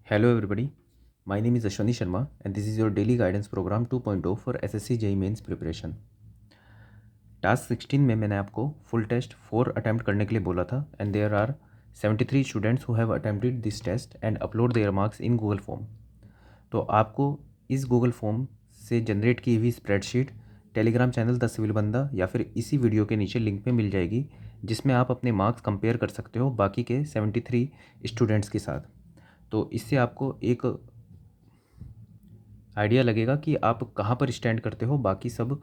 Hello everybody, my name is Ashwani Sharma and this is your daily guidance program 2.0 for SSC JEE Mains preparation. Task 16 में मैंने आपको full test 4 attempt करने के लिए बोला था and there are 73 students who have attempted this test and upload their marks in Google form. तो आपको इस गूगल फॉर्म से जनरेट की हुई spreadsheet Telegram channel the civil Banda या फिर इसी वीडियो के नीचे लिंक पे मिल जाएगी, जिसमें आप अपने मार्क्स कंपेयर कर सकते हो बाकी के 73 स्टूडेंट्स के साथ। तो इससे आपको एक आइडिया लगेगा कि आप कहाँ पर स्टैंड करते हो बाकी सब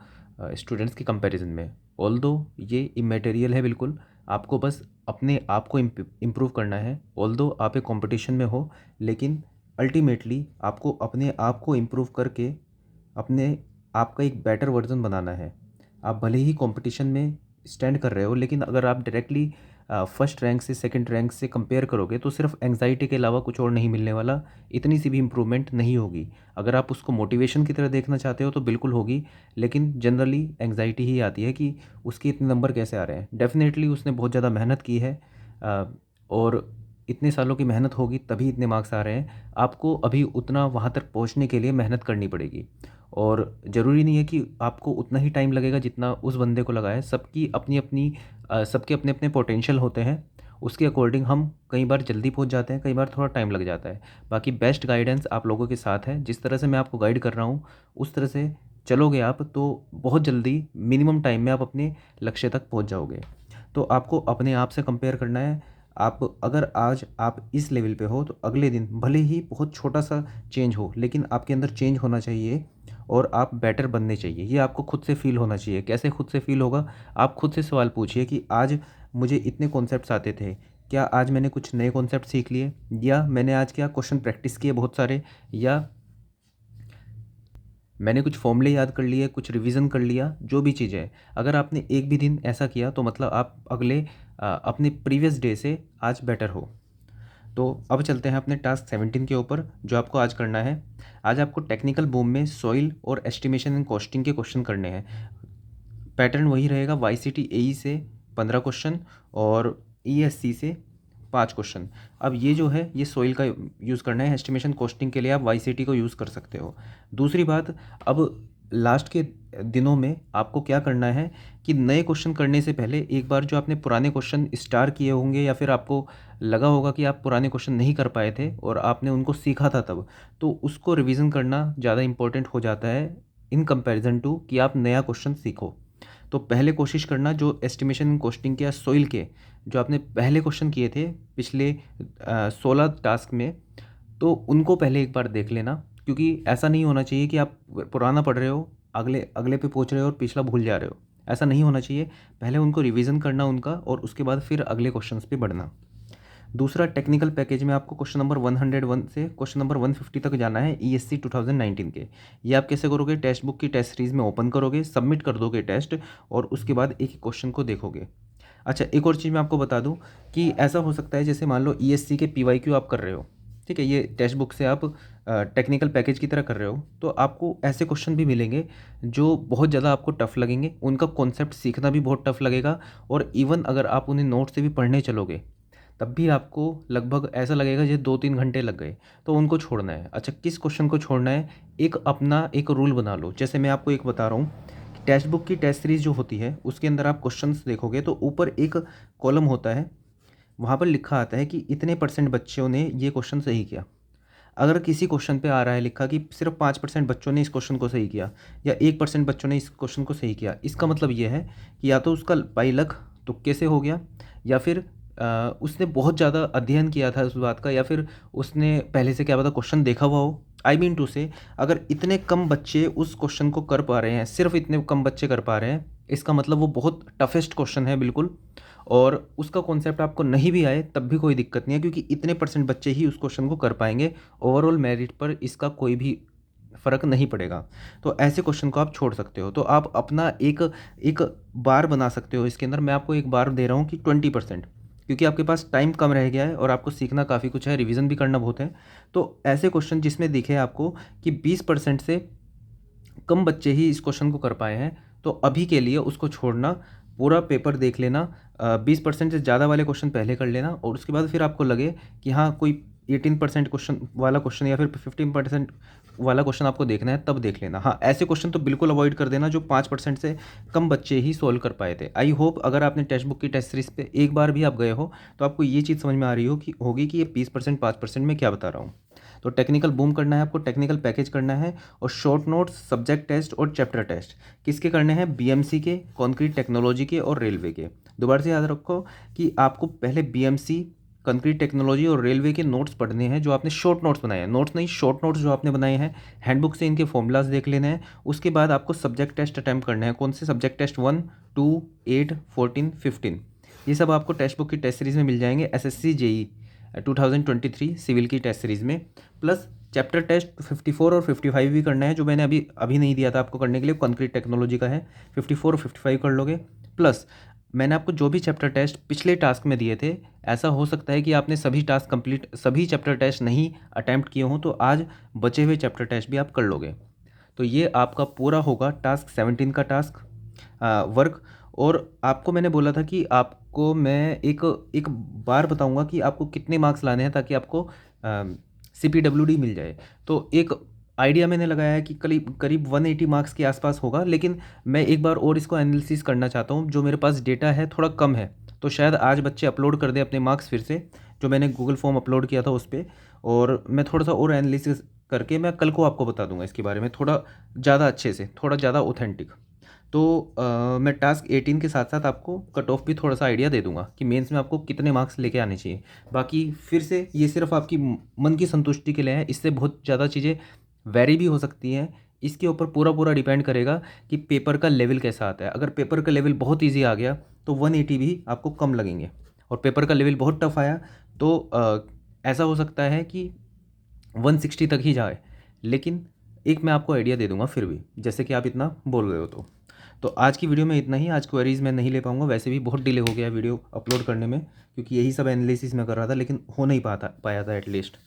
स्टूडेंट्स के कंपैरिजन में। ऑल्दो ये इमेटेरियल है बिल्कुल, आपको बस अपने आप को इम्प्रूव करना है। ऑल्दो आप एक कंपटीशन में हो, लेकिन अल्टीमेटली आपको अपने आप को इम्प्रूव करके अपने आप का एक बेटर वर्जन बनाना है। आप भले ही कंपटीशन में स्टैंड कर रहे हो, लेकिन अगर आप डायरेक्टली फर्स्ट रैंक से सेकंड रैंक से कंपेयर करोगे तो सिर्फ एंग्जाइटी के अलावा कुछ और नहीं मिलने वाला, इतनी सी भी इम्प्रूवमेंट नहीं होगी। अगर आप उसको मोटिवेशन की तरह देखना चाहते हो तो बिल्कुल होगी, लेकिन जनरली एंग्जाइटी ही आती है कि उसके इतने नंबर कैसे आ रहे हैं। डेफिनेटली उसने बहुत ज़्यादा मेहनत की है और इतने सालों की मेहनत होगी तभी इतने मार्क्स आ रहे हैं। आपको अभी उतना वहाँ तक पहुँचने के लिए मेहनत करनी पड़ेगी और ज़रूरी नहीं है कि आपको उतना ही टाइम लगेगा जितना उस बंदे को लगा है। सबकी अपनी अपनी सबके अपने अपने पोटेंशियल होते हैं, उसके अकॉर्डिंग हम कई बार जल्दी पहुंच जाते हैं, कई बार थोड़ा टाइम लग जाता है। बाकी बेस्ट गाइडेंस आप लोगों के साथ है। जिस तरह से मैं आपको गाइड कर रहा हूँ उस तरह से चलोगे आप तो बहुत जल्दी मिनिमम टाइम में आप अपने लक्ष्य तक पहुँच जाओगे। तो आपको अपने आप से कंपेयर करना है। आप अगर आज आप इस लेवल पे हो तो अगले दिन भले ही बहुत छोटा सा चेंज हो, लेकिन आपके अंदर चेंज होना चाहिए और आप बेटर बनने चाहिए। ये आपको खुद से फील होना चाहिए। कैसे खुद से फील होगा? आप खुद से सवाल पूछिए कि आज मुझे इतने कॉन्सेप्ट्स आते थे, क्या आज मैंने कुछ नए कॉन्सेप्ट सीख लिए, या मैंने आज क्या क्वेश्चन प्रैक्टिस किए बहुत सारे, या मैंने कुछ फॉर्मूले याद कर लिए, कुछ रिवीजन कर लिया। जो भी चीज़ है, अगर आपने एक भी दिन ऐसा किया तो मतलब आप अगले अपने प्रीवियस डे से आज बेटर हो। तो अब चलते हैं अपने टास्क 17 के ऊपर, जो आपको आज करना है। आज आपको टेक्निकल बूम में सॉइल और एस्टिमेशन एंड कॉस्टिंग के क्वेश्चन करने हैं। पैटर्न वही रहेगा, वाईसीटी एई से 15 क्वेश्चन और ईएससी से 5 क्वेश्चन। अब ये जो है ये सॉइल का यूज़ करना है। एस्टिमेशन कॉस्टिंग के लिए आप वाईसीटी को यूज़ कर सकते हो। दूसरी बात, अब लास्ट के दिनों में आपको क्या करना है कि नए क्वेश्चन करने से पहले एक बार जो आपने पुराने क्वेश्चन स्टार किए होंगे या फिर आपको लगा होगा कि आप पुराने क्वेश्चन नहीं कर पाए थे और आपने उनको सीखा था तब, तो उसको रिवीजन करना ज़्यादा इंपॉर्टेंट हो जाता है इन कंपैरिजन टू कि आप नया क्वेश्चन सीखो। तो पहले कोशिश करना जो एस्टिमेशन कॉस्टिंग के या सोइल के जो आपने पहले क्वेश्चन किए थे पिछले 16 टास्क में, तो उनको पहले एक बार देख लेना। क्योंकि ऐसा नहीं होना चाहिए कि आप पुराना पढ़ रहे हो, अगले अगले पे पहुंच रहे हो और पिछला भूल जा रहे हो। ऐसा नहीं होना चाहिए। पहले उनको रिवीजन करना उनका और उसके बाद फिर अगले क्वेश्चंस पे बढ़ना। दूसरा, टेक्निकल पैकेज में आपको क्वेश्चन नंबर 101 से क्वेश्चन नंबर 150 तक जाना है ईएससी 2019 के। ये आप कैसे करोगे? टेक्स्ट बुक की टेस्ट सीरीज में ओपन करोगे, सबमिट कर दोगे टेस्ट और उसके बाद एक एक क्वेश्चन को देखोगे। अच्छा, एक और चीज़ मैं आपको बता दूं कि ऐसा हो सकता है जैसे मान लो ईएससी के पीवाईक्यू आप कर रहे हो, ठीक है, ये टेक्स्ट बुक से आप टेक्निकल पैकेज की तरह कर रहे हो, तो आपको ऐसे क्वेश्चन भी मिलेंगे जो बहुत ज़्यादा आपको टफ लगेंगे। उनका कॉन्सेप्ट सीखना भी बहुत टफ लगेगा और इवन अगर आप उन्हें नोट से भी पढ़ने चलोगे तब भी आपको लगभग ऐसा लगेगा जैसे 2-3 घंटे लग गए। तो उनको छोड़ना है। अच्छा, किस क्वेश्चन को छोड़ना है? एक अपना एक रूल बना लो। जैसे मैं आपको एक बता रहा हूँ कि टेक्स्ट बुक की टेस्ट सीरीज जो होती है उसके अंदर आप क्वेश्चंस देखोगे तो ऊपर एक कॉलम होता है, वहाँ पर लिखा आता है कि इतने परसेंट बच्चों ने ये क्वेश्चन सही किया। अगर किसी क्वेश्चन पे आ रहा है लिखा कि सिर्फ 5% बच्चों ने इस क्वेश्चन को सही किया या 1% बच्चों ने इस क्वेश्चन को सही किया, इसका मतलब ये है कि या तो उसका बाई लक तुक्के से हो गया, या फिर उसने बहुत ज़्यादा अध्ययन किया था उस बात का, या फिर उसने पहले से क्या पता क्वेश्चन देखा हुआ हो। आई मीन टू से, अगर इतने कम बच्चे उस क्वेश्चन को कर पा रहे हैं, सिर्फ इतने कम बच्चे कर पा रहे हैं, इसका मतलब वो बहुत टफेस्ट क्वेश्चन है बिल्कुल। और उसका कॉन्सेप्ट आपको नहीं भी आए तब भी कोई दिक्कत नहीं है, क्योंकि इतने परसेंट बच्चे ही उस क्वेश्चन को कर पाएंगे। ओवरऑल मेरिट पर इसका कोई भी फ़र्क नहीं पड़ेगा। तो ऐसे क्वेश्चन को आप छोड़ सकते हो। तो आप अपना एक एक बार बना सकते हो। इसके अंदर मैं आपको एक बार दे रहा हूँ कि 20%, क्योंकि आपके पास टाइम कम रह गया है और आपको सीखना काफ़ी कुछ है, रिवीजन भी करना बहुत है। तो ऐसे क्वेश्चन जिसमें दिखे आपको कि 20% से कम बच्चे ही इस क्वेश्चन को कर पाए हैं, तो अभी के लिए उसको छोड़ना, पूरा पेपर देख लेना। 20% से ज़्यादा वाले क्वेश्चन पहले कर लेना और उसके बाद फिर आपको लगे कि हाँ कोई 18% क्वेश्चन वाला क्वेश्चन या फिर 15% वाला क्वेश्चन आपको देखना है तब देख लेना। हाँ, ऐसे क्वेश्चन तो बिल्कुल अवॉइड कर देना जो 5% से कम बच्चे ही सोल्व कर पाए थे। आई होप अगर आपने टेक्स्ट बुक की टेस्ट सीरीज पे एक बार भी आप गए हो तो आपको ये चीज़ समझ में आ रही होगी कि ये 20% 5% में क्या बता रहा हूँ। तो टेक्निकल बूम करना है आपको, टेक्निकल पैकेज करना है, और शॉर्ट नोट्स, सब्जेक्ट टेस्ट और चैप्टर टेस्ट किसके करने हैं? बीएमसी के, कंक्रीट टेक्नोलॉजी के और रेलवे के। दोबारा से याद रखो कि आपको पहले बीएमसी, कंक्रीट टेक्नोलॉजी और रेलवे के नोट्स पढ़ने हैं जो आपने शॉर्ट नोट्स बनाए हैं, नोट्स नहीं शॉर्ट नोट्स जो आपने बनाए हैं, हैंडबुक से इनके फॉर्मूलाज देख लेने हैं। उसके बाद आपको सब्जेक्ट टेस्ट अटैम्प्ट करने हैं। कौन से सब्जेक्ट टेस्ट? 1, 2, 8, 14, 15, ये सब आपको टेक्स्ट बुक की टेस्ट सीरीज़ में मिल जाएंगे। एसएससी जेई 2023 सिविल की टेस्ट सीरीज़ में, प्लस चैप्टर टेस्ट 54 और 55 भी करना है जो मैंने अभी नहीं दिया था आपको करने के लिए, कंक्रीट टेक्नोलॉजी का है। 54 और 55 कर लोगे, प्लस मैंने आपको जो भी चैप्टर टेस्ट पिछले टास्क में दिए थे, ऐसा हो सकता है कि आपने सभी टास्क कंप्लीट, सभी चैप्टर टेस्ट नहीं अटैम्प्ट किए हों, तो आज बचे हुए चैप्टर टेस्ट भी आप कर लोगे। तो ये आपका पूरा होगा टास्क 17 का टास्क वर्क। और आपको मैंने बोला था कि आपको मैं एक एक बार बताऊंगा कि आपको कितने मार्क्स लाने हैं ताकि आपको CPWD मिल जाए। तो एक आइडिया मैंने लगाया है कि करीब 180 मार्क्स के आसपास होगा, लेकिन मैं एक बार और इसको एनालिसिस करना चाहता हूँ। जो मेरे पास डेटा है थोड़ा कम है, तो शायद आज बच्चे अपलोड कर दें अपने मार्क्स फिर से, जो मैंने गूगल फॉर्म अपलोड किया था उस पर, और मैं थोड़ा सा और एनालिसिस करके मैं कल को आपको बता दूंगा इसके बारे में थोड़ा ज़्यादा अच्छे से, थोड़ा ज़्यादा ऑथेंटिक। तो मैं टास्क 18 के साथ साथ आपको कट ऑफ भी थोड़ा सा आइडिया दे दूंगा कि मेंस में आपको कितने मार्क्स लेके आने चाहिए। बाकी फिर से ये सिर्फ आपकी मन की संतुष्टि के लिए है, इससे बहुत ज़्यादा चीज़ें वेरी भी हो सकती हैं। इसके ऊपर पूरा डिपेंड करेगा कि पेपर का लेवल कैसा आता है। अगर पेपर का लेवल बहुत ईजी आ गया तो 180 भी आपको कम लगेंगे, और पेपर का लेवल बहुत टफ आया तो ऐसा हो सकता है कि 160 तक ही जाए। लेकिन एक मैं आपको आइडिया दे दूंगा फिर भी, जैसे कि आप इतना बोल रहे हो। तो आज की वीडियो में इतना ही। आज क्वेरीज मैं नहीं ले पाऊंगा, वैसे भी बहुत डिले हो गया वीडियो अपलोड करने में, क्योंकि यही सब एनालिसिस मैं कर रहा था, लेकिन हो नहीं पाया था एटलीस्ट।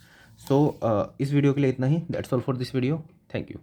सो इस वीडियो के लिए इतना ही। That's all for this video. Thank you.